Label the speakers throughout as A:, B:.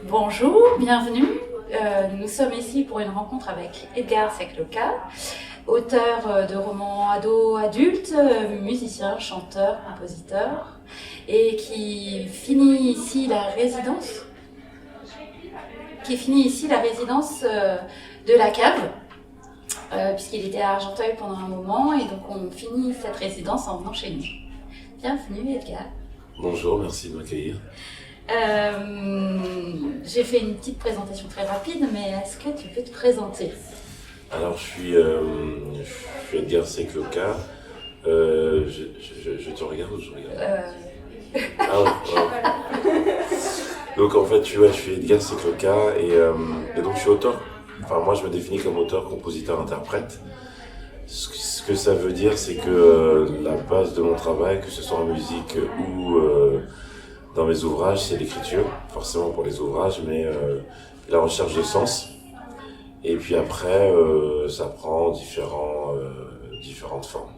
A: Bonjour, bienvenue. Nous sommes ici pour une rencontre avec Edgar Secloka, auteur de romans ados-adultes, musicien, chanteur, compositeur, et qui finit ici la résidence de la cave, puisqu'il était à Argenteuil pendant un moment, et donc on finit cette résidence en venant chez nous. Bienvenue Edgar.
B: Bonjour, merci de m'accueillir.
A: J'ai fait une petite présentation très rapide, mais est-ce que tu peux te présenter?
B: Alors, je suis Edgar Secloka. Je te regarde ou je regarde Ah ouais. Donc en fait, je suis Edgar Secloka et donc je suis auteur. Enfin, moi, je me définis comme auteur, compositeur, interprète. Ce que ça veut dire, c'est que la base de mon travail, que ce soit en musique ou dans mes ouvrages, c'est l'écriture, forcément pour les ouvrages, mais la recherche de sens. Et puis après, ça prend différentes formes.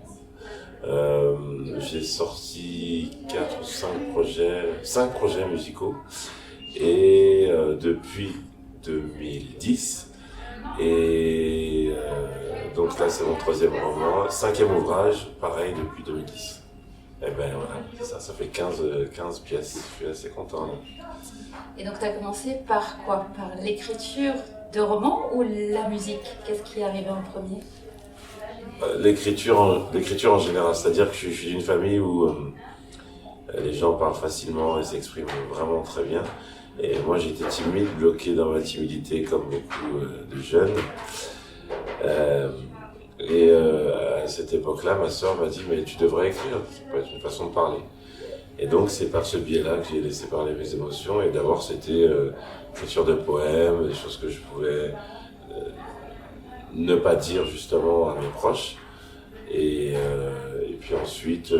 B: J'ai sorti 4 ou 5 projets musicaux, et depuis 2010. Et donc là, c'est mon 3e roman, 5e ouvrage, pareil depuis 2010. Et ben voilà, ça fait 15 pièces, je suis assez content.
A: Et donc tu as commencé par quoi? Par l'écriture de romans ou la musique? Qu'est-ce qui est arrivé en premier?
B: L'écriture en général, c'est-à-dire que je suis d'une famille où les gens parlent facilement et s'expriment vraiment très bien. Et moi j'étais timide, bloqué dans ma timidité comme beaucoup de jeunes. À cette époque-là, ma sœur m'a dit « mais tu devrais écrire, ça peut être une façon de parler ». Et donc c'est par ce biais-là que j'ai laissé parler mes émotions. Et d'abord c'était l'écriture de poèmes, des choses que je pouvais ne pas dire justement à mes proches. Et puis ensuite,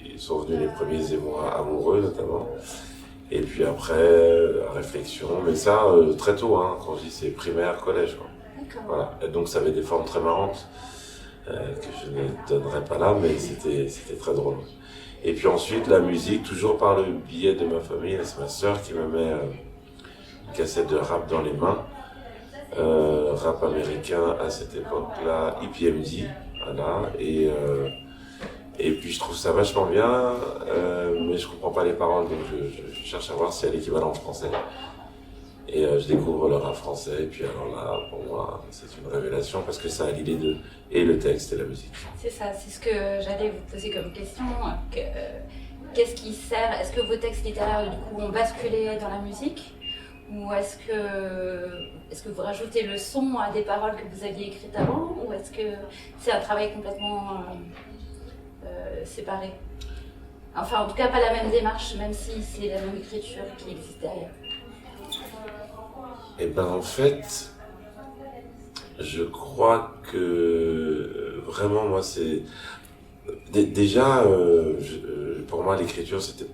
B: ils sont venus les premiers émois amoureux notamment. Et puis après, la réflexion, mais ça très tôt, hein, quand je dis c'est primaire, collège, quoi. Voilà. Et donc ça avait des formes très marrantes que je ne donnerai pas là, mais c'était très drôle. Et puis ensuite, la musique, toujours par le biais de ma famille, c'est ma sœur qui me met une cassette de rap dans les mains. Rap américain à cette époque-là, EPMD, voilà, et puis je trouve ça vachement bien, mais je comprends pas les paroles, donc je cherche à voir si elle est l'équivalent en français. Et je découvre le rap français, et puis alors là, pour moi, c'est une révélation, parce que ça allie les deux, et le texte et la musique.
A: C'est ça, c'est ce que j'allais vous poser comme question. Qu'est-ce qui sert? Est-ce que vos textes littéraires, du coup, ont basculé dans la musique? Ou est-ce que vous rajoutez le son à des paroles que vous aviez écrites avant? Ou est-ce que c'est un travail complètement séparé? Enfin, en tout cas, pas la même démarche, même si c'est la même écriture qui existe derrière.
B: Et ben en fait, je crois que vraiment moi c'est déjà pour moi l'écriture c'était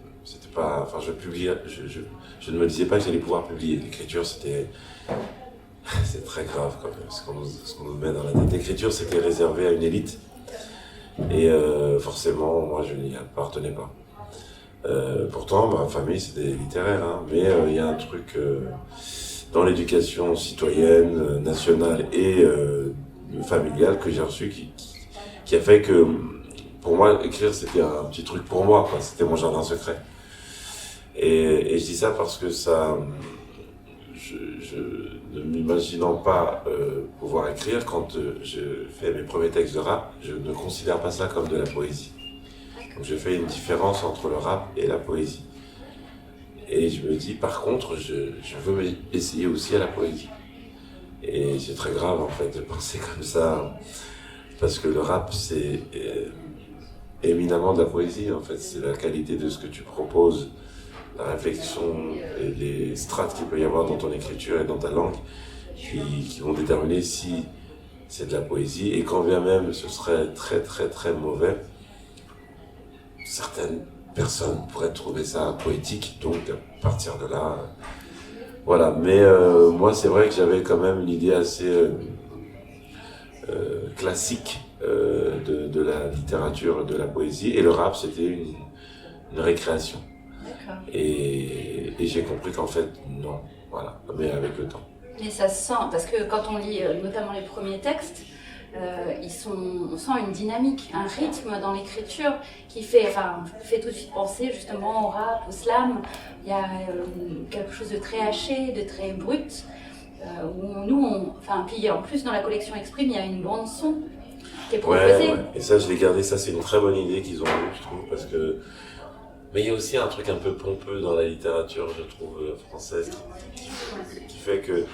B: pas, enfin je publiais, je ne me disais pas que j'allais pouvoir publier. L'écriture c'est très grave quand même ce qu'on nous met dans la tête. L'écriture c'était réservé à une élite et forcément moi je n'y appartenais pas. Pourtant ma famille c'était littéraire, hein, mais il y a un truc dans l'éducation citoyenne, nationale et familiale que j'ai reçu qui a fait que pour moi écrire c'était un petit truc pour moi, quoi. C'était mon jardin secret. Et je dis ça parce que ça, je ne m'imaginant pas pouvoir écrire, quand je fais mes premiers textes de rap, je ne considère pas ça comme de la poésie. Donc je fais une différence entre le rap et la poésie. Et je me dis, par contre, je veux essayer aussi à la poésie. Et c'est très grave, en fait, de penser comme ça, parce que le rap, c'est éminemment de la poésie, en fait. C'est la qualité de ce que tu proposes, la réflexion et les strates qu'il peut y avoir dans ton écriture et dans ta langue, qui vont déterminer si c'est de la poésie. Et quand bien même ce serait très, très, très mauvais, certaines personne pourrait trouver ça poétique, donc à partir de là, voilà. Mais moi, c'est vrai que j'avais quand même une idée assez classique de la littérature, de la poésie, et le rap, c'était une récréation.
A: D'accord.
B: Et Et j'ai compris qu'en fait, non. Voilà, mais avec le temps.
A: Mais ça se sent, parce que quand on lit notamment les premiers textes, on sent une dynamique, un rythme dans l'écriture qui fait tout de suite penser justement au rap, au slam. Il y a quelque chose de très haché, de très brut. Puis en plus dans la collection Exprime, il y a une bande son qui est proposée.
B: Ouais. Et ça, je l'ai gardé. Ça, c'est une très bonne idée qu'ils ont eue, je trouve, parce que. Mais il y a aussi un truc un peu pompeux dans la littérature, je trouve, française, qui fait que,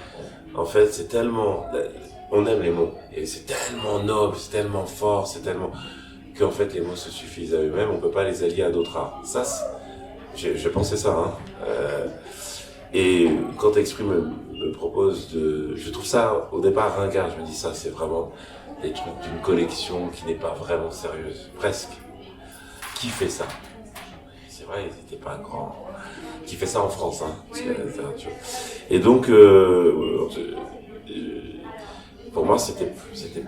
B: en fait, c'est tellement. On aime les mots, et c'est tellement noble, c'est tellement fort, c'est tellement. Qu'en fait, les mots se suffisent à eux-mêmes, on peut pas les allier à d'autres arts. Ça, je pensais ça, hein. Et quand Exprime me propose de. Je trouve ça, au départ, ringard, je me dis ça, c'est vraiment des trucs d'une collection qui n'est pas vraiment sérieuse, presque. Qui fait ça? C'est vrai, ils n'étaient pas grands. Qui fait ça en France, hein, parce que la littérature. Et donc, pour moi, c'était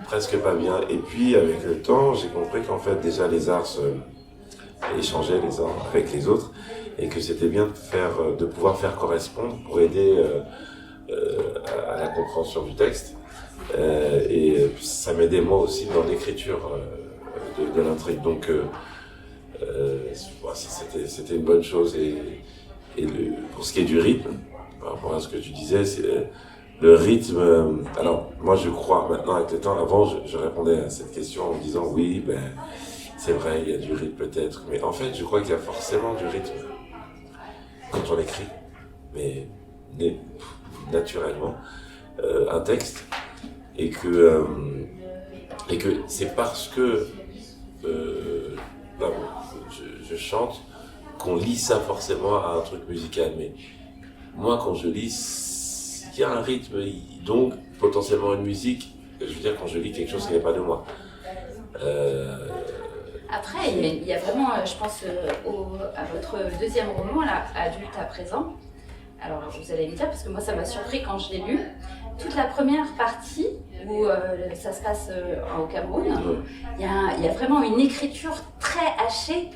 B: presque pas bien. Et puis, avec le temps, j'ai compris qu'en fait, déjà, les arts échangeaient les uns avec les autres, et que c'était bien de pouvoir faire correspondre pour aider à la compréhension du texte. Et ça m'aidait moi aussi dans l'écriture de l'intrigue. Donc, c'était une bonne chose. Pour ce qui est du rythme, par rapport à ce que tu disais, c'est le rythme. Alors, moi, je crois maintenant avec le temps. Avant, je répondais à cette question en me disant oui, c'est vrai, il y a du rythme peut-être. Mais en fait, je crois qu'il y a forcément du rythme quand on écrit, mais naturellement, un texte, et que c'est parce que je chante qu'on lie ça forcément à un truc musical. Mais moi, quand je lis, il y a un rythme, donc potentiellement une musique. Je veux dire, quand je lis quelque chose qui n'est pas de moi.
A: Après, il y a vraiment, je pense, à votre deuxième roman, là, Adulte à présent. Alors, vous allez me dire, parce que moi, ça m'a surpris quand je l'ai lu. Toute la première partie, où ça se passe au Cameroun, il y a vraiment une écriture très hachée,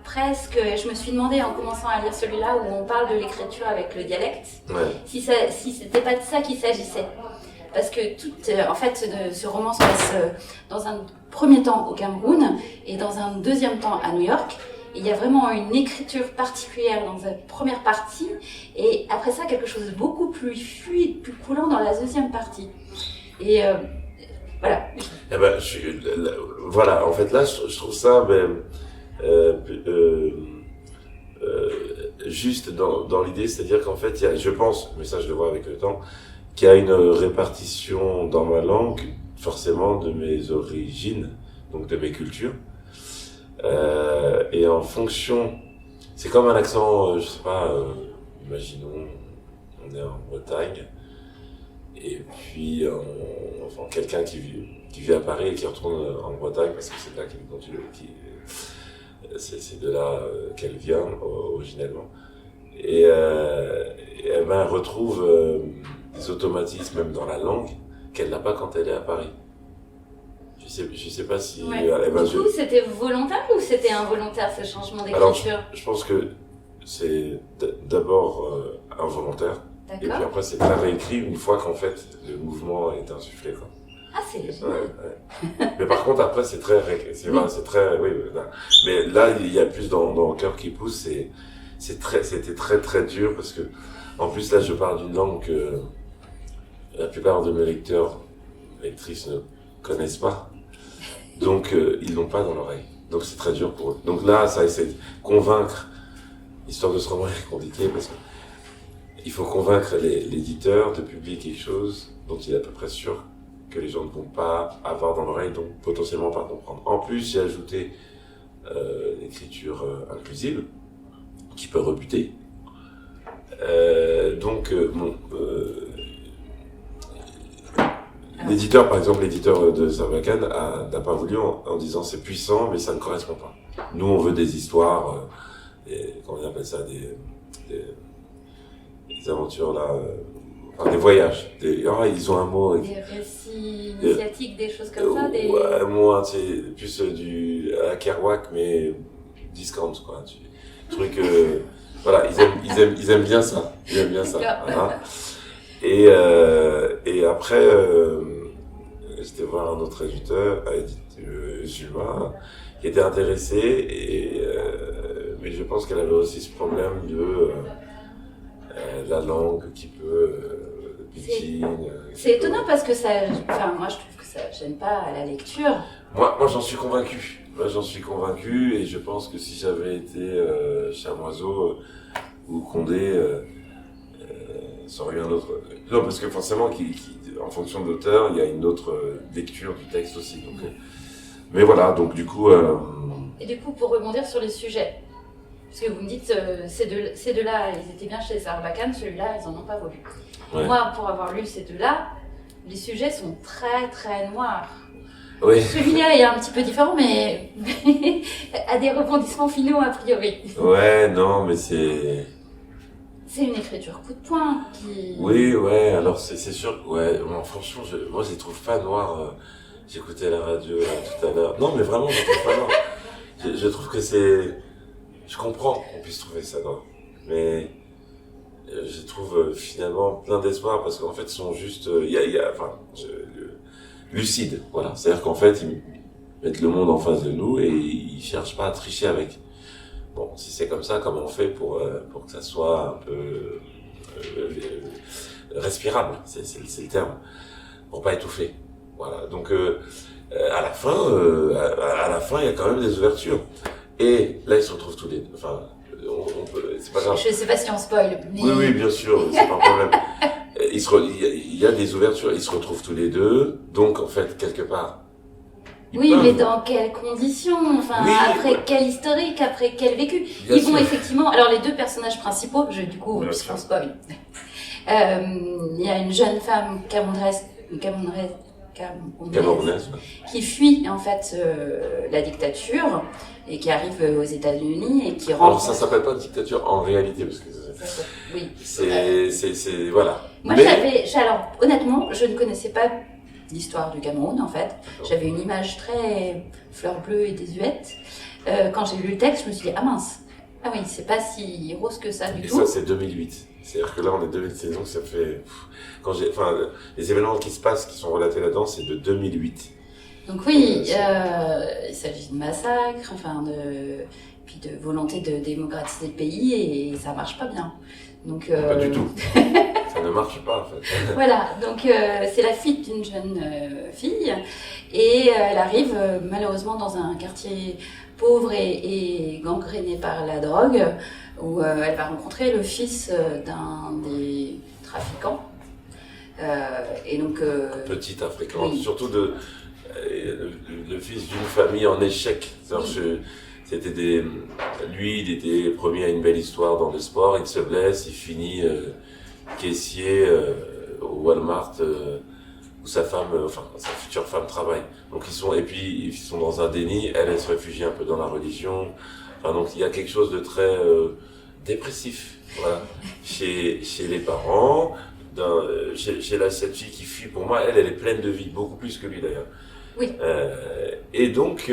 A: presque. Je me suis demandé, en commençant à lire celui-là, où on parle de l'écriture avec le dialecte, si c'était pas de ça qu'il s'agissait. Parce que ce roman se passe dans un premier temps au Cameroun et dans un deuxième temps à New York. Et il y a vraiment une écriture particulière dans la première partie et après ça quelque chose de beaucoup plus fluide, plus coulant dans la deuxième partie. Et voilà.
B: Eh ben, voilà, en fait là je trouve ça juste dans l'idée, c'est-à-dire qu'en fait je pense, mais ça je le vois avec le temps, qu'il y a une répartition dans ma langue, forcément de mes origines, donc de mes cultures. Et en fonction, c'est comme un accent, je sais pas, imaginons, on est en Bretagne, et puis quelqu'un qui vit à Paris et qui retourne en Bretagne parce que c'est là c'est de là qu'elle vient originellement. Et elle retrouve des automatismes même dans la langue qu'elle n'a pas quand elle est à Paris. Je sais pas si...
A: Ouais. Du coup, c'était volontaire ou c'était involontaire ce changement d'écriture?
B: Alors, je pense que c'est d'abord involontaire.
A: D'accord.
B: Et puis après, c'est très réécrit une fois qu'en fait, le mouvement est insufflé, quoi.
A: Ah, c'est génial.
B: Ouais. Mais par contre, après, c'est très... Oui, mais là, il y a plus dans le cœur qui pousse. C'était très, très dur parce que, en plus, là, je parle d'une langue que la plupart de mes lectrices ne connaissent pas. Donc, ils l'ont pas dans l'oreille. Donc, c'est très dur pour eux. Donc là, ça essaie de convaincre. L'histoire de ce roman est compliquée parce que il faut convaincre l'éditeur de publier quelque chose dont il est à peu près sûr que les gens ne vont pas avoir dans l'oreille, donc potentiellement pas comprendre. En plus, j'ai ajouté l'écriture inclusive, qui peut rebuter. L'éditeur, par exemple, l'éditeur de Sarbacane n'a pas voulu en disant c'est puissant, mais ça ne correspond pas. Nous, on veut des histoires, comment on appelle ça, des aventures là, des voyages. Ils ont un mot.
A: Des récits initiatiques, des choses comme ça.
B: Ouais, moi, c'est plus à Kerouac, mais discount, quoi. Truc Voilà, ils aiment bien ça. Ils aiment bien ça. Voilà. Et après, j'étais voir un autre éditeur, Juma, qui était intéressé, mais je pense qu'elle avait aussi ce problème de la langue qui peut pitching.
A: C'est étonnant parce que ça, enfin moi je trouve que ça gêne pas à la lecture.
B: Moi j'en suis convaincu. Moi j'en suis convaincu et je pense que si j'avais été Chamoiseau ou Condé, ça aurait eu un autre. Non, parce que forcément, en fonction de l'auteur, il y a une autre lecture du texte aussi. Donc, mais voilà, donc du coup.
A: Et du coup, pour rebondir sur les sujets, parce que vous me dites, ces deux-là, ils étaient bien chez Sarbacane, celui-là, ils en ont pas voulu.
B: Ouais.
A: Moi, pour avoir lu ces deux-là, les sujets sont très très noirs.
B: Oui.
A: Celui-là est un petit peu différent, mais a des rebondissements finaux a priori.
B: Ouais, non, mais c'est.
A: C'est une écriture coup de poing qui.
B: Oui, ouais, alors c'est sûr. Ouais, bon, franchement, moi je les trouve pas noirs. J'écoutais la radio tout à l'heure. Non, mais vraiment, je les trouve pas noirs. Je trouve que c'est. Je comprends qu'on puisse trouver ça noir. Mais je trouve finalement plein d'espoir parce qu'en fait, ils sont juste. Lucides, voilà. C'est-à-dire qu'en fait, ils mettent le monde en face de nous et ils cherchent pas à tricher avec. Bon, si c'est comme ça, comment on fait pour que ça soit un peu respirable, c'est le terme, pour pas étouffer. Voilà. Donc à la fin, il y a quand même des ouvertures. Et là, ils se retrouvent tous les deux. Enfin, c'est pas grave.
A: Je sais pas si on spoil. Mais...
B: Oui, bien sûr, c'est pas un problème. Il y a des ouvertures, ils se retrouvent tous les deux. Donc en fait, quelque part.
A: Oui, mais dans quelles conditions? Enfin,
B: oui,
A: après quel historique, après quel vécu? Ils vont effectivement. Alors, les deux personnages principaux, du coup, on spoil. Il y a une jeune femme camerounaise, qui fuit en fait la dictature et qui arrive aux États-Unis et qui rentre.
B: Alors, ça s'appelle pas dictature en réalité, parce que
A: oui.
B: C'est voilà.
A: Moi, alors, honnêtement, je ne connaissais pas l'histoire du Cameroun en fait. J'avais une image très fleur bleue et désuète. Quand j'ai lu le texte, je me suis dit ah mince, ah oui, c'est pas si rose que ça du tout.
B: Et ça c'est 2008. C'est-à-dire que là on est 2016, donc ça fait les événements qui se passent, qui sont relatés là-dedans, c'est de 2008.
A: Donc oui, il s'agit de massacres, puis de volonté de démocratiser le pays et ça marche pas bien. Donc
B: pas du tout. Ça ne marche pas en fait.
A: Voilà, donc c'est la fuite d'une jeune fille et elle arrive malheureusement dans un quartier pauvre et gangréné par la drogue où elle va rencontrer le fils d'un des trafiquants. Et donc
B: petit trafiquant,
A: oui.
B: surtout le fils d'une famille en échec. Lui, il était promis à une belle histoire dans le sport, il se blesse, il finit caissier au Walmart où sa future femme travaille. Donc ils sont dans un déni, elle se réfugie un peu dans la religion. Enfin, donc il y a quelque chose de très dépressif, voilà, chez les parents, chez cette fille qui fuit. Pour moi, elle est pleine de vie, beaucoup plus que lui d'ailleurs.
A: Oui.
B: Et donc,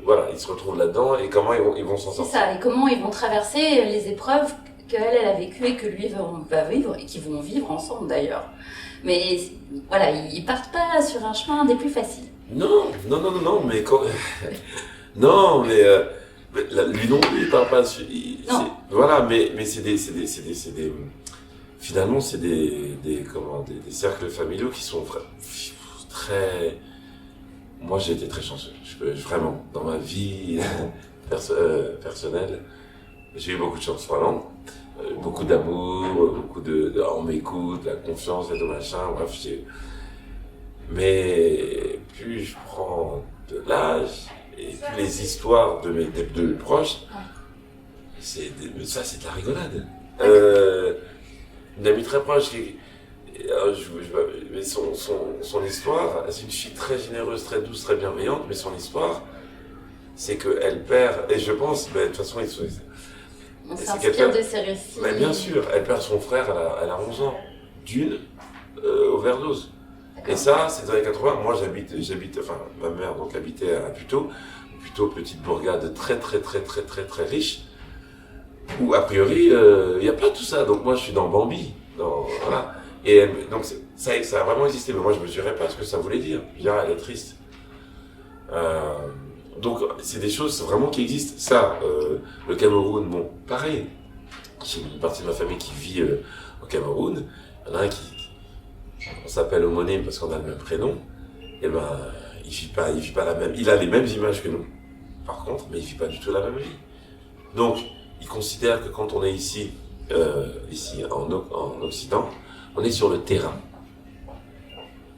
B: voilà, ils se retrouvent là-dedans et comment ils vont s'en sortir.
A: C'est ça, et comment ils vont traverser les épreuves qu'elle a vécues et que lui va vivre, et qu'ils vont vivre ensemble d'ailleurs. Mais voilà, ils partent pas sur un chemin des plus faciles.
B: Non, mais quand... non, mais lui non plus, il part pas sur... Voilà, mais c'est des finalement, c'est des cercles familiaux qui sont très... Moi, j'ai été très chanceux. Vraiment, dans ma vie personnelle, j'ai eu beaucoup de chance, vraiment. Beaucoup d'amour, beaucoup on m'écoute, la confiance, et de machin, bref. Mais plus je prends de l'âge, et plus les histoires de mes proches, c'est de la rigolade. Une amie très proche mais son histoire, c'est une fille très généreuse, très douce, très bienveillante, mais son histoire, c'est qu'elle perd, et je pense, de toute façon,
A: on s'inspire de ces récits.
B: Mais bien sûr, elle perd son frère, elle a 11 ans, d'une overdose. Et ça, c'est dans les 80. Moi, ma mère donc habitait à Puteaux, petite bourgade très riche. où a priori, il n'y a pas tout ça. Donc moi, je suis dans Bambi. Voilà. Et donc ça a vraiment existé. Mais moi, je ne mesurais pas ce que ça voulait dire. Je veux dire, elle est triste. Donc c'est des choses vraiment qui existent. Ça, le Cameroun, bon, pareil. J'ai une partie de ma famille qui vit au Cameroun. Il y en a un on s'appelle homonyme parce qu'on a le même prénom. Et ben, il vit pas la même. Il a les mêmes images que nous. Par contre, mais il vit pas du tout la même vie. Donc, il considère que quand on est ici en Occident, on est sur le terrain.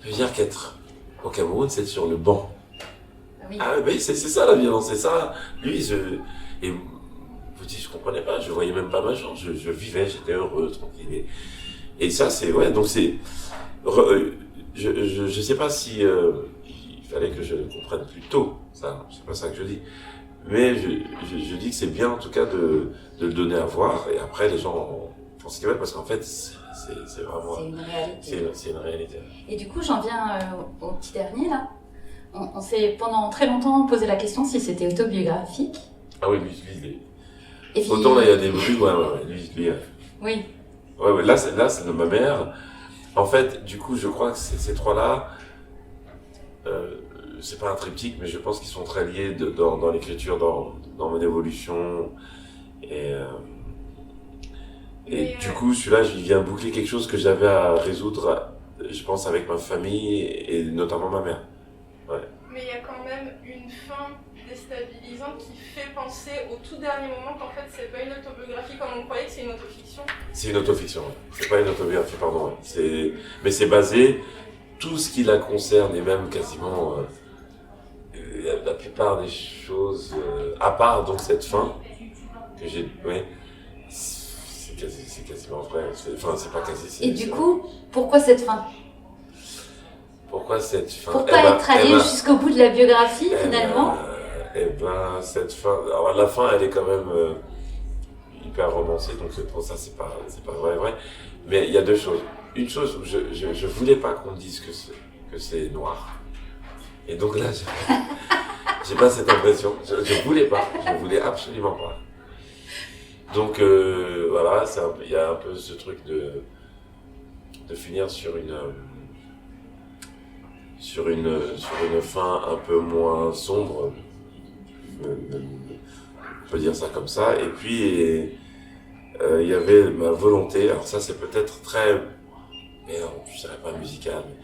B: Ça veut dire qu'être au Cameroun, c'est être sur le banc.
A: Oui.
B: Ah oui, c'est ça la violence, c'est ça. Lui, et vous dites, je comprenais pas, je voyais même pas ma chance, je vivais, j'étais heureux, tranquille. Et ça, c'est, ouais, donc c'est, je sais pas si il fallait que je le comprenne plus tôt, ça, c'est pas ça que je dis. Mais je dis que c'est bien en tout cas de le donner à voir, et après les gens font ce qu'ils veulent, parce qu'en fait, c'est vraiment.
A: C'est une réalité.
B: C'est une réalité.
A: Et du coup, j'en viens au petit dernier là. On s'est pendant très longtemps posé la question si c'était autobiographique.
B: Ah oui, lui,
A: Et puis...
B: autant là il y a des bruits, ouais, lui.
A: Oui.
B: Ouais, là c'est de ma mère. En fait, du coup, je crois que ces trois-là, c'est pas un triptyque, mais je pense qu'ils sont très liés dans l'écriture, dans mon évolution. Et du coup, celui-là, il vient boucler quelque chose que j'avais à résoudre, je pense, avec ma famille et notamment ma mère. Ouais.
C: Mais il y a quand même une fin déstabilisante qui fait penser au tout dernier moment qu'en fait c'est pas une autobiographie comme on croyait, que c'est une autofiction.
B: C'est une autofiction, ouais. C'est pas une autobiographie, pardon. Ouais. Mais c'est basé, tout ce qui la concerne, et même quasiment la plupart des choses, à part donc cette fin, que j'ai. Ouais, c'est quasiment vrai. Enfin, c'est pas quasi.
A: Et du coup, pourquoi cette fin?
B: Pourquoi cette fin?
A: Pourquoi être allé jusqu'au bout de la biographie finalement?
B: Cette fin. Alors la fin, elle est quand même hyper romancée, donc pour ça, c'est pas vrai. Mais il y a deux choses. Une chose où je voulais pas qu'on dise que c'est noir. Et donc là, j'ai pas cette impression. Je voulais absolument pas. Donc voilà, il y a un peu ce truc de finir sur une fin un peu moins sombre, on peut dire ça comme ça. Et puis il y avait ma volonté, alors ça c'est peut-être très, mais non, je dirais pas musical, mais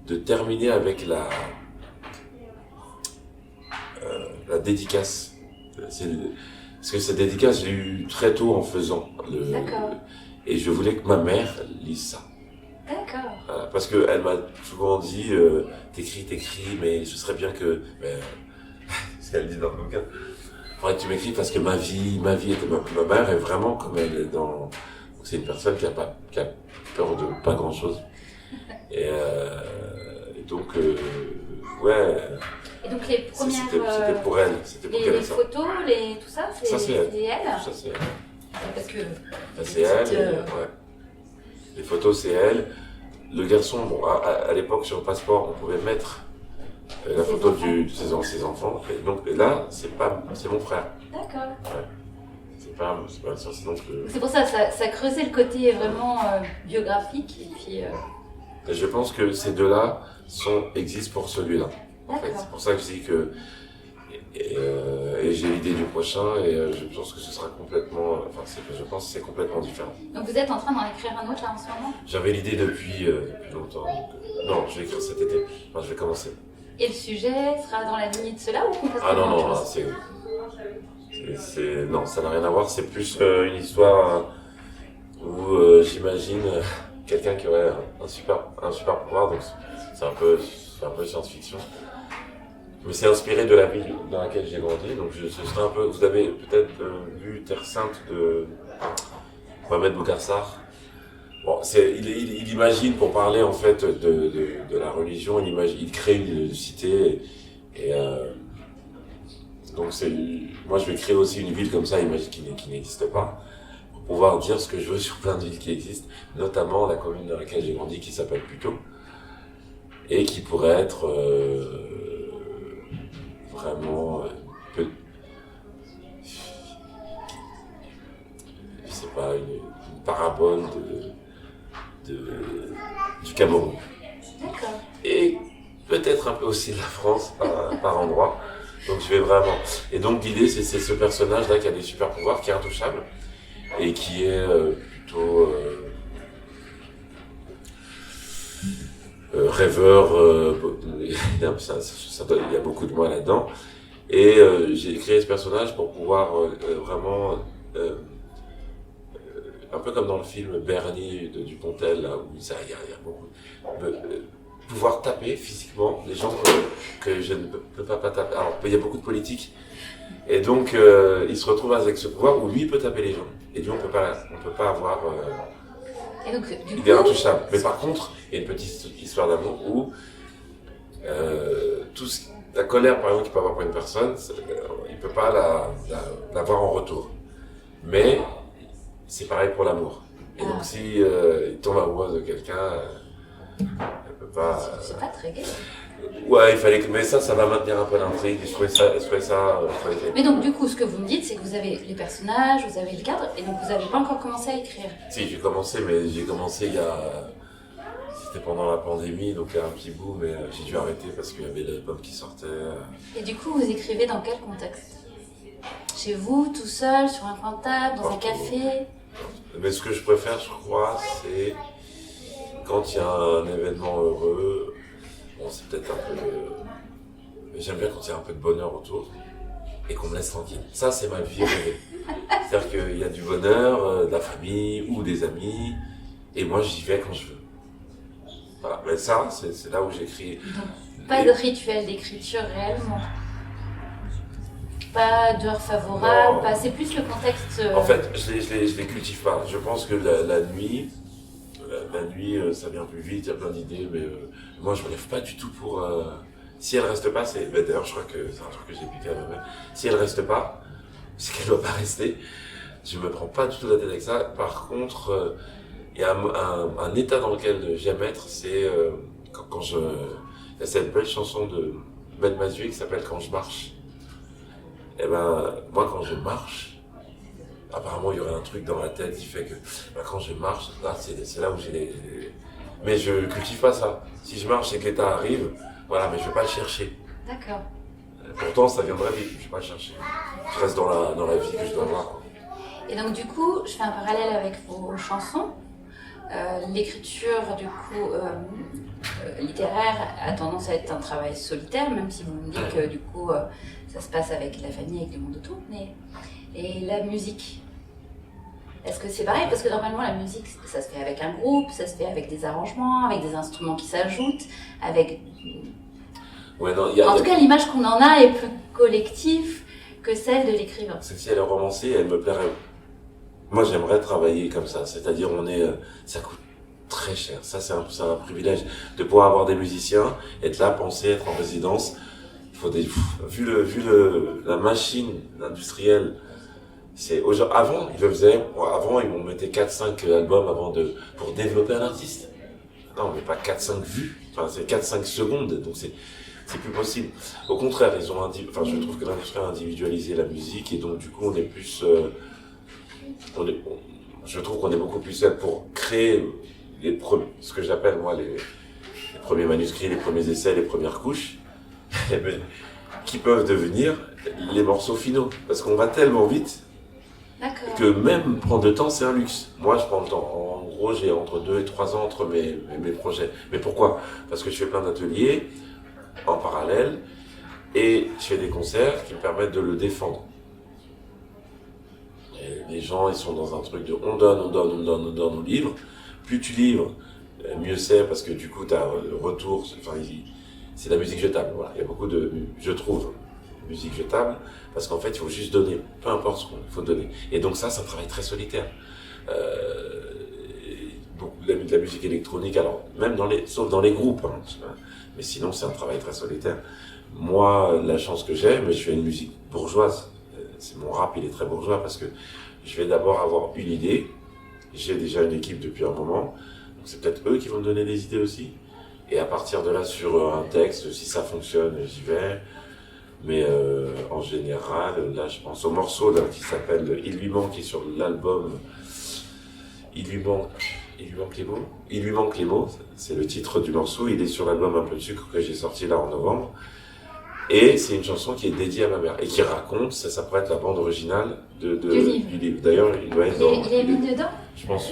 B: de terminer avec la dédicace. Parce que cette dédicace, je l'ai eu très tôt en faisant.
A: D'accord.
B: Et je voulais que ma mère lise ça.
A: D'accord.
B: Voilà, parce qu'elle m'a souvent dit t'écris, mais ce serait bien que. Ce qu'elle dit dans le bouquin. Faudrait que tu m'écris parce que ma vie était. Ma mère est vraiment comme elle est dans. C'est une personne qui a peur de pas grand chose. Et donc, ouais.
A: Et donc les premières.
B: C'était pour elle. C'était pour
A: les photos, tout ça, c'est elle.
B: Ça, c'est elle.
A: Parce que.
B: C'est elle, ouais. Les photos, c'est elle. Le garçon, bon, à l'époque, sur le passeport, on pouvait mettre la photo de ses enfants. Et donc là, c'est mon frère.
A: D'accord.
B: Ouais. C'est pas sinon que.
A: C'est pour ça, ça creusait le côté vraiment biographique. Et puis.
B: Et je pense que ces deux-là existent pour celui-là. En fait,
A: D'accord.
B: c'est pour ça que je dis que. Et j'ai l'idée du prochain et je pense que ce sera complètement. Je pense que c'est complètement différent.
A: Donc vous êtes en train d'en écrire un autre là en ce moment?
B: J'avais l'idée depuis longtemps. Non, je vais écrire cet été. Enfin, je vais commencer.
A: Et le sujet sera dans la lignée de cela ou complètement
B: non, non, ça n'a rien à voir. C'est plus une histoire où j'imagine quelqu'un qui aurait un super pouvoir. Donc c'est un peu science-fiction. Mais c'est inspiré de la ville dans laquelle j'ai grandi. Donc ce serait un peu. Vous avez peut-être vu Terre Sainte de Mohamed Bougarsar. Bon, il imagine, pour parler en fait de la religion, il crée une cité et donc moi je vais créer aussi une ville comme ça, qui n'existe pas, pour pouvoir dire ce que je veux sur plein de villes qui existent, notamment la commune dans laquelle j'ai grandi qui s'appelle Puteaux et qui pourrait être vraiment pas, une parabole du Cameroun.
A: D'accord.
B: Et peut-être un peu aussi de la France par endroit. Donc je vais vraiment. Et donc l'idée c'est ce personnage-là qui a des super pouvoirs, qui est intouchable et qui est plutôt rêveur. Il y a beaucoup de moi là-dedans. Et j'ai créé ce personnage pour pouvoir vraiment, un peu comme dans le film Bernie de Dupontel, là où il y a beaucoup, pouvoir taper physiquement les gens que je ne peux pas taper. Alors il y a beaucoup de politiques, et donc il se retrouve avec ce pouvoir où lui il peut taper les gens, et lui on peut pas avoir.
A: Et donc, du
B: Il
A: coup,
B: est intouchable. Mais par contre, il y a une petite histoire d'amour où la colère, par exemple, qu'il peut avoir pour une personne, il ne peut pas l'avoir en retour. Mais c'est pareil pour l'amour. Et donc, si il tombe amoureux de quelqu'un, elle peut pas.
A: c'est pas très gai.
B: Ouais, il fallait que. Mais ça va maintenir un peu l'intrigue. Je trouvais ça.
A: Mais donc, du coup, ce que vous me dites, c'est que vous avez les personnages, vous avez le cadre, et donc vous n'avez pas encore commencé à écrire.
B: Si, j'ai commencé, mais j'ai commencé il y a. C'était pendant la pandémie, donc il y a un petit bout, mais j'ai dû arrêter parce qu'il y avait l'album qui sortait.
A: Et du coup, vous écrivez dans quel contexte? Chez vous, tout seul, sur un coin de table, dans un café?
B: Mais ce que je préfère, je crois, c'est quand il y a un événement heureux. Bon, c'est peut-être un peu. Mais j'aime bien quand il y a un peu de bonheur autour et qu'on me laisse tranquille. Ça, c'est ma vie rêvée. C'est-à-dire qu'il y a du bonheur, de la famille ou des amis, et moi, j'y vais quand je veux. Voilà, mais ça, c'est là où j'écris.
A: Donc, pas de rituel d'écriture réellement. Pas d'heure favorable, c'est plus le contexte.
B: En fait, je les cultive pas. Je pense que la nuit, ça vient plus vite, il y a plein d'idées, mais moi, je me lève pas du tout pour. Si elle reste pas, d'ailleurs, je crois que c'est un truc que j'ai piqué à ma mère. Si elle reste pas, c'est qu'elle doit pas rester. Je me prends pas du tout la tête avec ça. Par contre, il y a un état dans lequel j'aime être, c'est quand je. Il y a cette belle chanson de Ben Mazué qui s'appelle Quand je marche. Et ben, moi, quand je marche, apparemment, il y aurait un truc dans ma tête qui fait que quand je marche, là, c'est là où j'ai les. Mais je cultive pas ça. Si je marche et que l'état arrive, voilà, mais je vais pas le chercher.
A: D'accord.
B: Pourtant, ça viendrait vite, je vais pas le chercher. Je reste dans la vie que je dois avoir, quoi.
A: Et donc, du coup, je fais un parallèle avec vos chansons. L'écriture, du coup, littéraire a tendance à être un travail solitaire, même si vous me dites que, du coup, ça se passe avec la famille, avec le monde autour. Et la musique, est-ce que c'est pareil? Parce que normalement, la musique, ça se fait avec un groupe, ça se fait avec des arrangements, avec des instruments qui s'ajoutent, avec...
B: Ouais, non,
A: en tout cas, l'image qu'on en a est plus collective que celle de l'écrivain.
B: Si elle est romancée, elle me plairait. Moi, j'aimerais travailler comme ça. C'est-à-dire, ça coûte très cher. Ça, c'est un privilège de pouvoir avoir des musiciens, être là, penser, être en résidence. Il faut vu la machine industrielle. Avant, ils m'ont mettait 4-5 albums pour développer un artiste. Non, mais pas 4-5 vues. Enfin, c'est 4-5 secondes. Donc, c'est plus possible. Au contraire, je trouve que l'industrie a individualisé la musique et donc, du coup, on est plus, je trouve qu'on est beaucoup plus fait pour créer ce que j'appelle, moi, les premiers manuscrits, les premiers essais, les premières couches, qui peuvent devenir les morceaux finaux. Parce qu'on va tellement vite que même prendre le temps, c'est un luxe. Moi, je prends le temps. En gros, j'ai entre 2 et 3 ans entre mes projets. Mais pourquoi? Parce que je fais plein d'ateliers en parallèle et je fais des concerts qui me permettent de le défendre. Et les gens, ils sont dans un truc de on donne, on livre. Plus tu livres, mieux c'est parce que du coup, tu as le retour. C'est de la musique jetable. Voilà. Il y a beaucoup de, je trouve, musique jetable parce qu'en fait, il faut juste donner. Peu importe ce qu'il faut donner. Et donc ça, c'est un travail très solitaire. Beaucoup de la musique électronique, alors même sauf dans les groupes, hein, mais sinon c'est un travail très solitaire. Moi, la chance que j'ai, mais je fais une musique bourgeoise. Mon rap, il est très bourgeois parce que je vais d'abord avoir une idée. J'ai déjà une équipe depuis un moment, donc c'est peut-être eux qui vont me donner des idées aussi. Et à partir de là, sur un texte, si ça fonctionne, j'y vais. Mais en général, là, je pense au morceau là, qui s'appelle Il lui manque, qui est sur l'album il lui manque les mots. Il lui manque les mots, c'est le titre du morceau. Il est sur l'album Un peu de sucre que j'ai sorti là en novembre. Et c'est une chanson qui est dédiée à ma mère et qui raconte, ça pourrait être la bande originale du livre. D'ailleurs, il doit être
A: Il est mis dedans?
B: Je pense.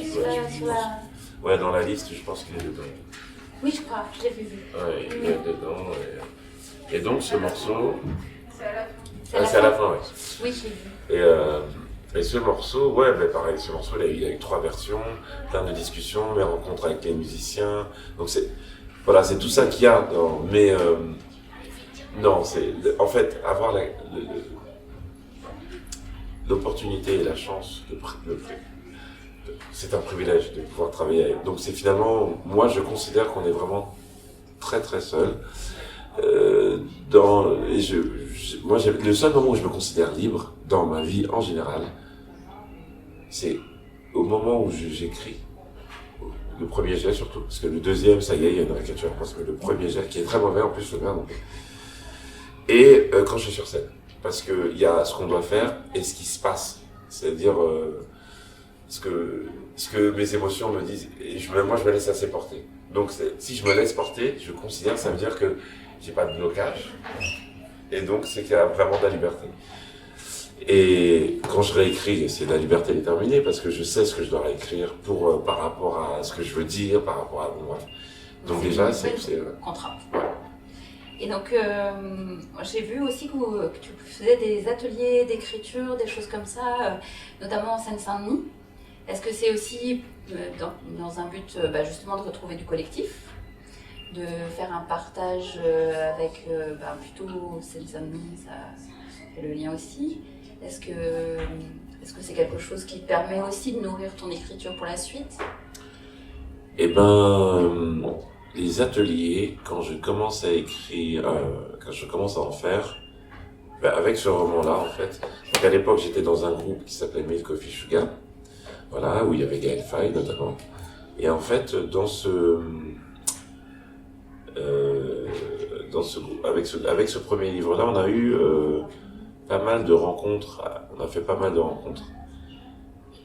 B: Ouais, dans la liste, je pense qu'il est dedans.
A: Oui, je crois, je l'ai vu.
B: Ouais, il est dedans. Et donc, ce morceau.
C: C'est à la fin.
B: C'est à la fin, ouais.
A: Oui, j'ai vu.
B: Et ce morceau, ouais, ben pareil, ce morceau, il a eu 3 versions, plein de discussions, mes rencontres avec les musiciens. Donc, c'est tout ça qu'il y a dans. Mais. Non, en fait, avoir l'opportunité et la chance, c'est un privilège de pouvoir travailler avec. Donc c'est finalement, moi je considère qu'on est vraiment très très seul. Le seul moment où je me considère libre dans ma vie en général, c'est au moment où j'écris. Le premier jet surtout, parce que le deuxième, ça y est, il y a une réécriture, parce que le premier jet, qui est très mauvais en plus, le merde. Et quand je suis sur scène, parce qu'il y a ce qu'on doit faire et ce qui se passe, c'est-à-dire ce que mes émotions me disent, et moi je me laisse assez porter. Donc si je me laisse porter, je considère ça veut dire que j'ai pas de blocage, et donc c'est qu'il y a vraiment de la liberté. Et quand je réécris, c'est la liberté déterminée, parce que je sais ce que je dois réécrire par rapport à ce que je veux dire, par rapport à moi. Donc déjà, c'est
A: contrainte.
B: Ouais.
A: Et donc, j'ai vu aussi que tu faisais des ateliers d'écriture, des choses comme ça, notamment en Seine-Saint-Denis. Est-ce que c'est aussi dans un but justement de retrouver du collectif, de faire un partage avec plutôt Seine-Saint-Denis, ça fait le lien aussi. Est-ce que c'est quelque chose qui te permet aussi de nourrir ton écriture pour la suite?
B: Eh ben, les ateliers, quand je commence à écrire, quand je commence à en faire, avec ce roman-là, en fait, donc à l'époque, j'étais dans un groupe qui s'appelait Milk Coffee Sugar, voilà, où il y avait Gaël Faye, notamment. Et en fait, avec ce premier livre-là, on a eu pas mal de rencontres, on a fait pas mal de rencontres.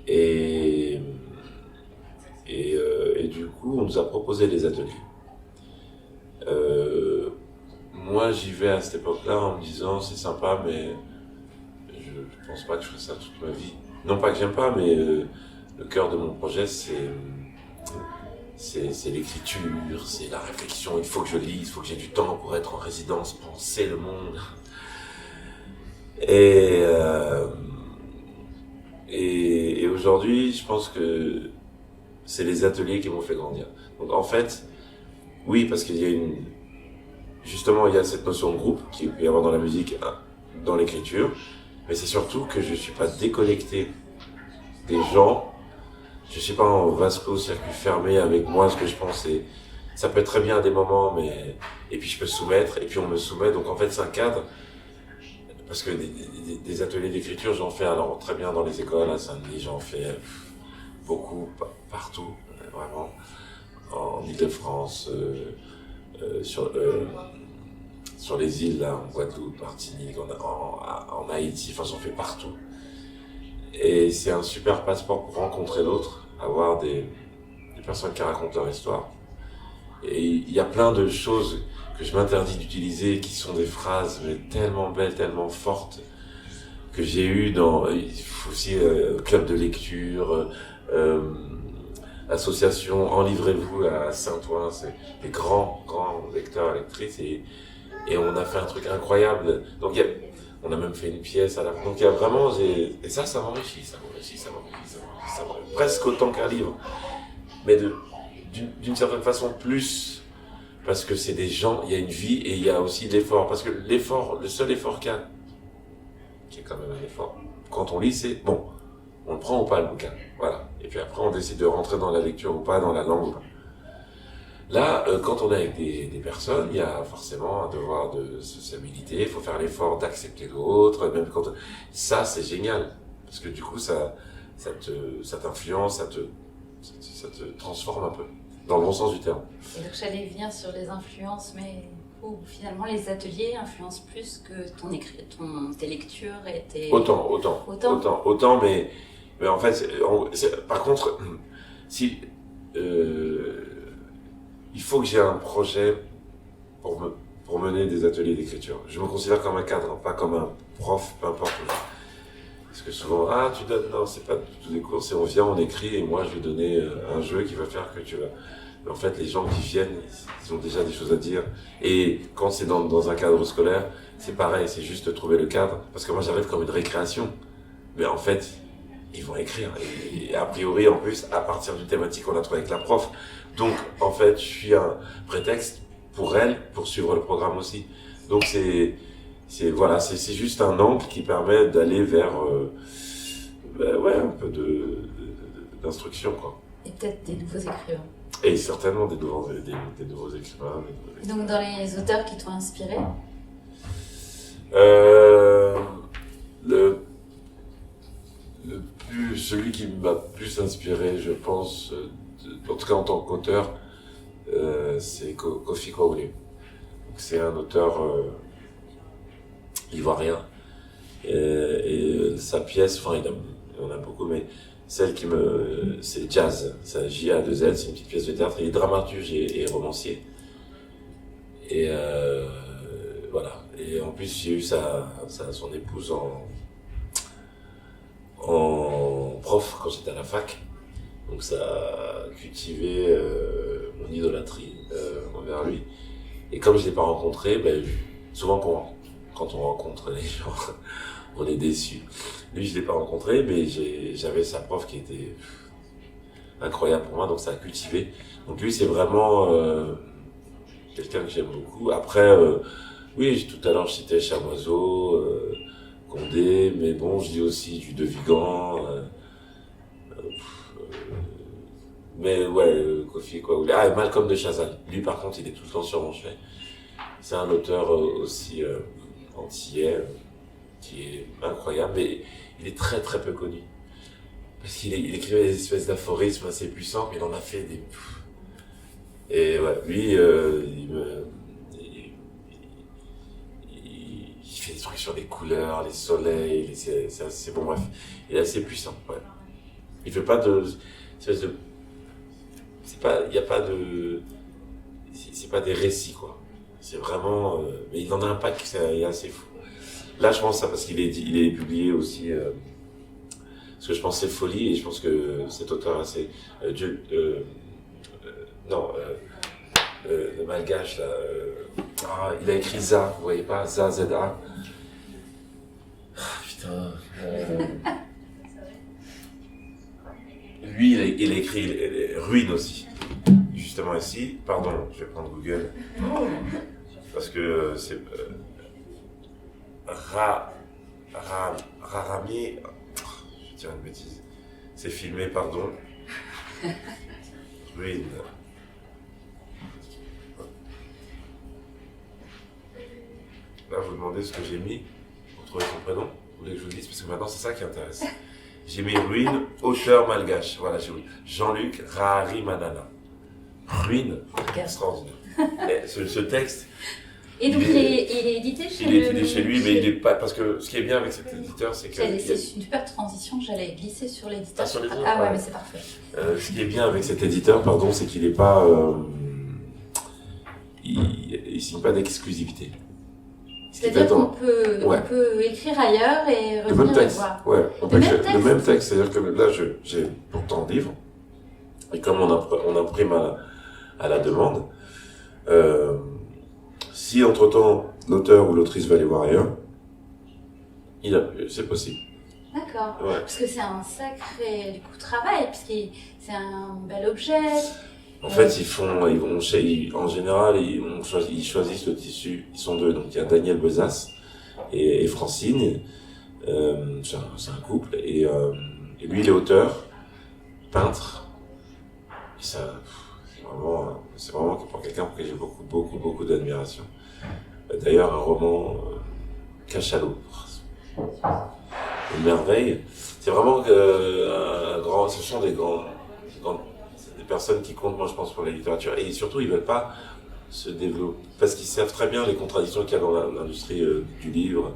B: Et du coup, on nous a proposé des ateliers. Moi, j'y vais à cette époque-là en me disant c'est sympa, mais je pense pas que je ferai ça toute ma vie. Non pas que j'aime pas, mais le cœur de mon projet, c'est l'écriture, c'est la réflexion. Il faut que je lise, il faut que j'ai du temps pour être en résidence, penser le monde. Et aujourd'hui, je pense que c'est les ateliers qui m'ont fait grandir. Donc en fait, oui, parce qu'il y a justement, il y a cette notion de groupe qu'il peut y avoir dans la musique, dans l'écriture, mais c'est surtout que je suis pas déconnecté des gens. Je suis pas en vasco circuit fermé avec moi, ce que je pense, ça peut être très bien à des moments, et puis je peux soumettre, et puis on me soumet, donc en fait c'est un cadre. Parce que des ateliers d'écriture, j'en fais alors très bien dans les écoles, à Saint-Denis, j'en fais beaucoup, partout, vraiment, en Ile-de-France, sur les îles, là, en Guadeloupe, Martinique, en Haïti, enfin j'en fais partout. Et c'est un super passeport pour rencontrer l'autre, avoir des personnes qui racontent leur histoire. Et il y a plein de choses que je m'interdis d'utiliser, qui sont des phrases mais tellement belles, tellement fortes, que j'ai eues dans aussi club de lecture, association Enlivrez-vous à Saint-Ouen, c'est des grands lecteurs, lectrices, et on a fait un truc incroyable. Donc on a même fait une pièce à la fin. Donc il y a vraiment, et ça m'enrichit, presque autant qu'un livre. Mais d'une certaine façon plus, parce que c'est des gens, il y a une vie et il y a aussi l'effort. Parce que le seul effort qu'il y a, qui est quand même un effort, quand on lit, c'est bon, on le prend ou pas le bouquin, voilà. Et puis après on décide de rentrer dans la lecture ou pas, dans la langue. Là, quand on est avec des personnes, il y a forcément un devoir de sociabilité, il faut faire l'effort d'accepter l'autre, même quand ça c'est génial, parce que du coup ça t'influence, ça te transforme un peu, dans le bon sens du terme.
A: Et donc j'allais venir sur les influences, mais finalement les ateliers influencent plus que tes lectures et tes...
B: Autant, mais en fait, par contre, si il faut que j'ai un projet pour mener des ateliers d'écriture. Je me considère comme un cadre, pas comme un prof, peu importe. Parce que souvent, tu donnes, non, c'est pas tous des cours, c'est on vient, on écrit, et moi je vais donner un jeu qui va faire que tu vas. Mais en fait, les gens qui viennent, ils ont déjà des choses à dire. Et quand c'est dans un cadre scolaire, c'est pareil, c'est juste trouver le cadre. Parce que moi j'arrive comme une récréation. Mais en fait, ils vont écrire. Et a priori, en plus, à partir d'une thématique qu'on a trouvé avec la prof. Donc, en fait, je suis un prétexte pour elle, pour suivre le programme aussi. Donc c'est juste un angle qui permet d'aller vers un peu d'instruction, quoi.
A: Et peut-être des nouveaux écrivains.
B: Et certainement des nouveaux écrivains.
A: Donc dans les auteurs qui t'ont inspiré,
B: celui qui m'a plus inspiré, je pense, en tout cas en tant qu'auteur, c'est Kofi Kwaoulé. Donc c'est un auteur ivoirien. Et sa pièce, enfin il en a beaucoup, mais celle c'est Jazz, c'est J-A-2-Z, c'est une petite pièce de théâtre, il est dramaturge et romancier. Et voilà. Et en plus, j'ai eu son épouse en prof quand j'étais à la fac. Donc ça a cultivé mon idolâtrie envers lui. Et comme je ne l'ai pas rencontré, souvent quand on rencontre les gens, on est déçu. Lui, je ne l'ai pas rencontré, mais j'avais sa prof qui était incroyable pour moi, donc ça a cultivé. Donc lui, c'est vraiment quelqu'un que j'aime beaucoup. Après, oui, tout à l'heure, je citais Chamoiseau, Condé, mais bon, je dis aussi du De Vigan. Mais ouais, Kofi Kwaoulé. Et Malcolm de Chazal. Lui, par contre, il est tout le temps sur mon chevet. C'est un auteur aussi antillais, qui est incroyable, mais il est très très peu connu. Parce qu'il écrivait des espèces d'aphorismes assez puissants, mais il en a fait des... Et ouais, lui, il fait des trucs sur les couleurs, les soleils, c'est assez... Bon bref, il est assez puissant, ouais. Il fait pas de... espèce de... il y a pas de... C'est pas des récits, quoi. C'est vraiment... mais il en a un pack qui est assez fou. Là, je pense ça parce qu'il est publié aussi... parce que je pense que c'est Folie, et je pense que cet auteur assez... le malgache, là... il a écrit ZA, vous voyez pas? ZA, Z-A. Putain... Lui, il a écrit Ruine aussi. Justement ici, pardon, je vais prendre Google. Parce que c'est... Rarami... Je dirais une bêtise. C'est filmé, pardon. Ruine. Là, vous demandez ce que j'ai mis pour trouver son prénom. Vous voulez que je vous le dise? Parce que maintenant, c'est ça qui intéresse. J'ai mis Ruine, auteur malgache. Voilà, j'ai mis Jean-Luc Rahari Manana. Ruine, extraordinaire. Ce texte...
A: Et donc il est édité chez lui.
B: Il est édité chez lui, mais il est pas... Parce que ce qui est bien avec cet éditeur, c'est que...
A: C'est une super transition, j'allais glisser sur l'éditeur.
B: Ah
A: ouais, mais c'est parfait.
B: Ce qui est bien avec cet éditeur, pardon, c'est qu'il n'est pas... il signe pas d'exclusivité.
A: C'est-à-dire qu'on peut écrire ailleurs et revenir le voir.
B: Ouais, on peut écrire le même texte. C'est-à-dire que là, j'ai pourtant le livre, et comme on imprime à la demande, si entre-temps l'auteur ou l'autrice veut aller voir ailleurs, c'est possible.
A: D'accord.
B: Ouais.
A: Parce que c'est un sacré travail, puisque c'est un bel objet.
B: En fait, en général, ils choisissent le tissu. Ils sont deux, donc il y a Daniel Bezas et Francine. C'est un couple, et lui, il est auteur, peintre. Et ça, c'est vraiment pour quelqu'un pour qui j'ai beaucoup d'admiration. D'ailleurs, un roman Cachalot, une merveille. C'est vraiment ce sont des personnes qui comptent, moi je pense, pour la littérature, et surtout ils veulent pas se développer parce qu'ils savent très bien les contradictions qu'il y a dans l'industrie du livre.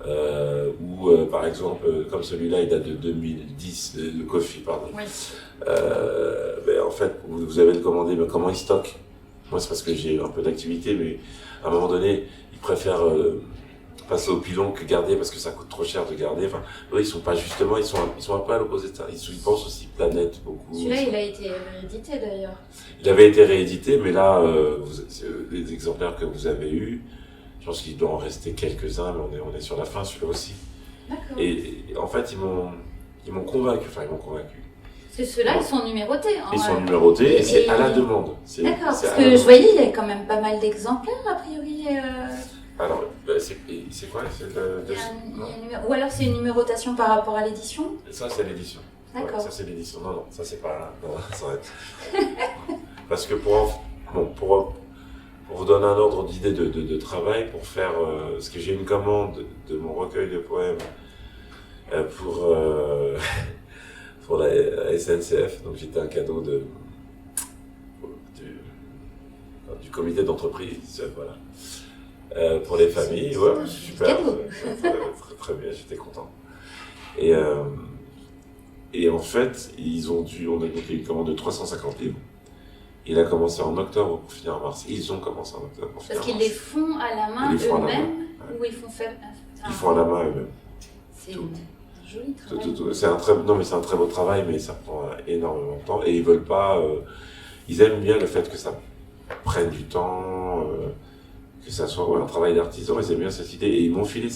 B: Ou par exemple, comme celui-là, il date de 2010, le Coffee, pardon.
A: Oui.
B: Ben, en fait, vous avez le commandé, mais comment ils stockent? Moi, c'est parce que j'ai un peu d'activité, mais à un moment donné, ils préfèrent passer au pilon que garder parce que ça coûte trop cher de garder. Enfin, eux, ils sont pas justement, ils sont un peu à l'opposé de ça. Ils pensent aussi planète beaucoup.
A: Celui-là, il a été réédité d'ailleurs.
B: Il avait été réédité, mais là, les exemplaires que vous avez eus, je pense qu'il doit en rester quelques-uns, mais on est sur la fin, celui-là aussi.
A: D'accord.
B: Et en fait, ils m'ont convaincu. Enfin, ils m'ont convaincu.
A: Parce que ceux-là, ils sont numérotés. Hein,
B: Ils sont numérotés et c'est à la demande.
A: D'accord, parce que je voyais, il y a quand même pas mal d'exemplaires, a priori.
B: Alors, c'est quoi?
A: Ou alors c'est une numérotation par rapport à l'édition?
B: Ça, c'est l'édition.
A: D'accord.
B: Ouais, ça, c'est l'édition. Non, ça, c'est pas... Non, ça arrête. Parce que pour vous donner un ordre d'idée de travail, pour faire... parce que j'ai une commande de mon recueil de poèmes pour la SNCF. Donc, j'étais un cadeau du comité d'entreprise, voilà. Pour les familles, ouais, c'est super. Très bien, j'étais content. Et en fait, on a donc une commande de 350 livres. Il a commencé en octobre pour finir en mars. Ils ont commencé en octobre pour finir en mars.
A: Parce qu'ils les font à la main eux-mêmes, ou ils font faire...
B: Ils font à la main eux-mêmes.
A: C'est un joli travail.
B: C'est un très beau travail, mais ça prend énormément de temps. Et ils veulent pas... ils aiment bien le fait que ça prenne du temps, que ça soit un travail d'artisan. Ils aiment bien cette idée. Et ils m'ont filé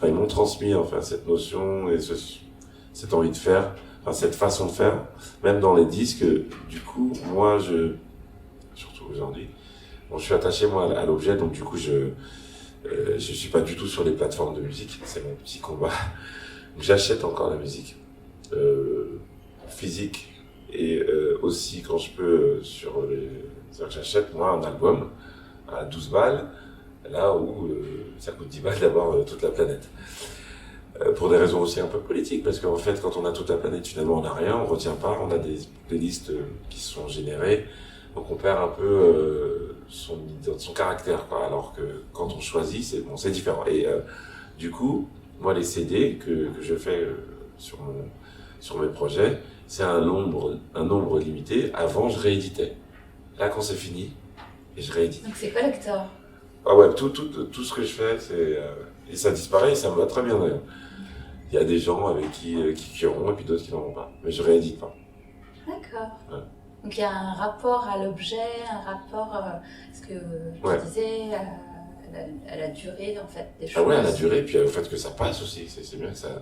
B: ils m'ont transmis enfin cette notion et cette envie de faire, enfin cette façon de faire, même dans les disques. Du coup, moi, surtout aujourd'hui, je suis attaché moi à l'objet, donc du coup, je suis pas du tout sur les plateformes de musique. C'est mon petit combat. Donc, j'achète encore la musique physique et aussi quand je peux c'est-à-dire que j'achète moi un album à 12 balles. Là où ça coûte 10 balles d'avoir toute la planète. Pour des raisons aussi un peu politiques, parce qu'en fait, quand on a toute la planète, finalement, on n'a rien, on retient pas, on a des listes qui sont générées, donc on perd un peu son caractère, quoi. Alors que quand on choisit, c'est différent. Et du coup, moi, les CD que je fais sur mes projets, c'est un nombre limité. Avant, je rééditais. Là, quand c'est fini, et je réédite.
A: Donc c'est collector.
B: Ah ouais, tout ce que je fais, et ça disparaît, et ça me va très bien d'ailleurs. Il y a des gens avec qui auront, et puis d'autres qui n'en auront pas. Mais je réédite pas.
A: D'accord.
B: Ouais.
A: Donc il y a un rapport à l'objet, un rapport, ce que je disais, à la durée en fait des choses.
B: Ah ouais, à la durée, puis au fait que ça passe aussi. C'est bien que ça...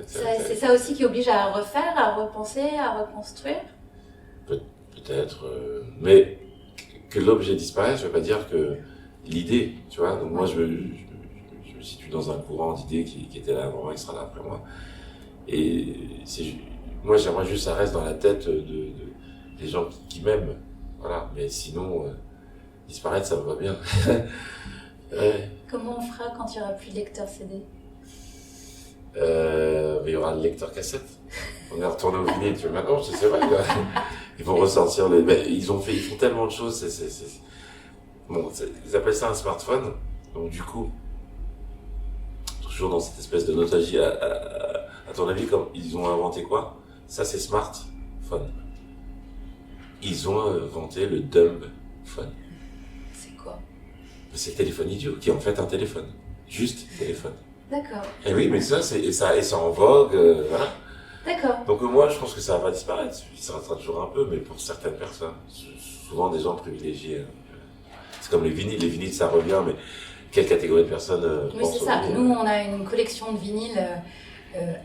A: c'est ça aussi qui oblige à refaire, à repenser, à reconstruire.
B: Peut-être, mais que l'objet disparaisse, ça veut pas dire que l'idée, tu vois. Donc moi, je me situe dans un courant d'idées qui était là avant moi, qui sera là après moi. Et moi, j'aimerais juste que ça reste dans la tête des gens qui m'aiment. Voilà. Mais sinon, disparaître, ça me va bien. Ouais.
A: Comment on fera quand il n'y aura plus de lecteur CD?
B: Il y aura le lecteur cassette. On est retourné au vinyle, tu vois. Maintenant, c'est vrai, quoi. Ils vont ressortir ils font tellement de choses, Bon, ils appellent ça un smartphone. Donc, du coup, toujours dans cette espèce de nostalgie, à ton avis, ils ont inventé quoi? Ça, c'est smartphone. Ils ont inventé le dumb phone.
A: C'est quoi?
B: C'est le téléphone idiot, qui est en fait un téléphone. Juste téléphone.
A: D'accord.
B: Et oui, mais ça en vogue, voilà.
A: D'accord.
B: Donc moi, je pense que ça va pas disparaître. Ça restera toujours un peu, mais pour certaines personnes, souvent des gens privilégiés. C'est comme les vinyles. Les vinyles, ça revient, mais quelle catégorie de personnes
A: Oui, c'est ça. Nous, on a une collection de vinyles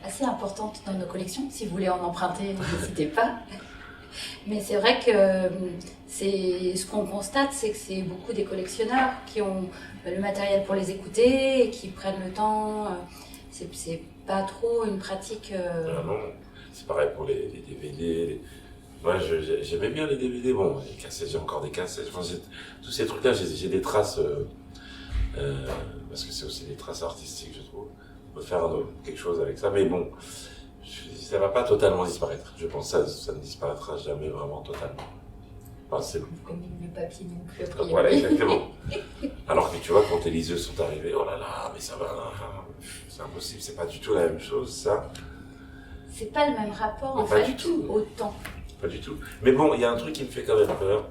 A: assez importante dans nos collections. Si vous voulez en emprunter, n'hésitez pas. Mais c'est vrai que ce qu'on constate, c'est que c'est beaucoup des collectionneurs qui ont le matériel pour les écouter et qui prennent le temps. C'est pas trop une pratique.
B: Ah non, c'est pareil pour les DVD. Moi, j'aimais bien les DVD. Bon, les cassettes, j'ai encore des cassettes. Enfin, tous ces trucs-là, j'ai des traces. Parce que c'est aussi des traces artistiques, je trouve. On peut faire quelque chose avec ça. Mais bon, ça va pas totalement disparaître. Je pense que ça ne disparaîtra jamais vraiment totalement. Enfin, c'est...
A: Comme le papier non plus, a priori.
B: Voilà, exactement. Alors que tu vois, quand les liseuses sont arrivées, oh là là, mais ça va, c'est impossible, c'est pas du tout la même chose, ça.
A: C'est pas le même rapport,
B: Mais
A: en
B: pas
A: fait,
B: du tout.
A: au temps.
B: Pas du tout. Mais bon, il y a un truc qui me fait quand même peur,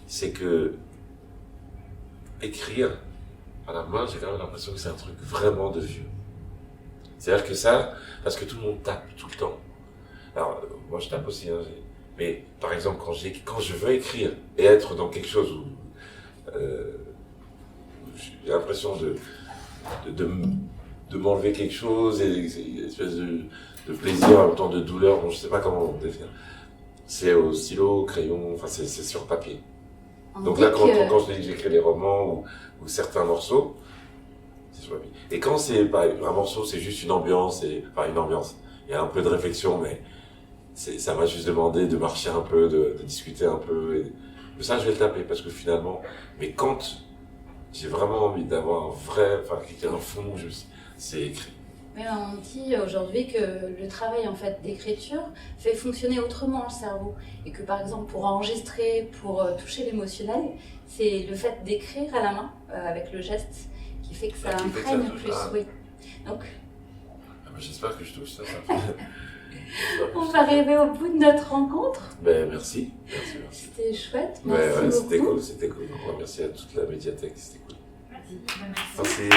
B: c'est que écrire à la main, j'ai quand même l'impression que c'est un truc vraiment de vieux. C'est-à-dire que ça, parce que tout le monde tape tout le temps. Alors, moi je tape aussi, hein, mais par exemple, quand je veux écrire et être dans quelque chose où j'ai l'impression de m'enlever quelque chose et une espèce de plaisir en même temps de douleur, bon, je sais pas comment définir. C'est au stylo, au crayon, enfin c'est sur papier. Donc là, quand je dis que j'écris des romans ou certains morceaux, c'est sur papier. Et quand c'est pas un morceau, c'est juste une ambiance, enfin une ambiance. Il y a un peu de réflexion, mais ça m'a juste demandé de marcher un peu, de discuter un peu. Mais ça, je vais le taper parce que finalement, mais quand j'ai vraiment envie d'avoir qu'il y ait un fond, c'est écrit.
A: Mais on dit aujourd'hui que le travail en fait d'écriture fait fonctionner autrement le cerveau et que par exemple pour enregistrer, pour toucher l'émotionnel, c'est le fait d'écrire à la main avec le geste qui fait que ça imprègne plus. Oui. Donc,
B: j'espère que je touche ça.
A: On va arriver au bout de notre rencontre.
B: Ben merci.
A: C'était chouette.
B: Merci beaucoup. C'était cool. Merci à toute la médiathèque, c'était cool. Merci.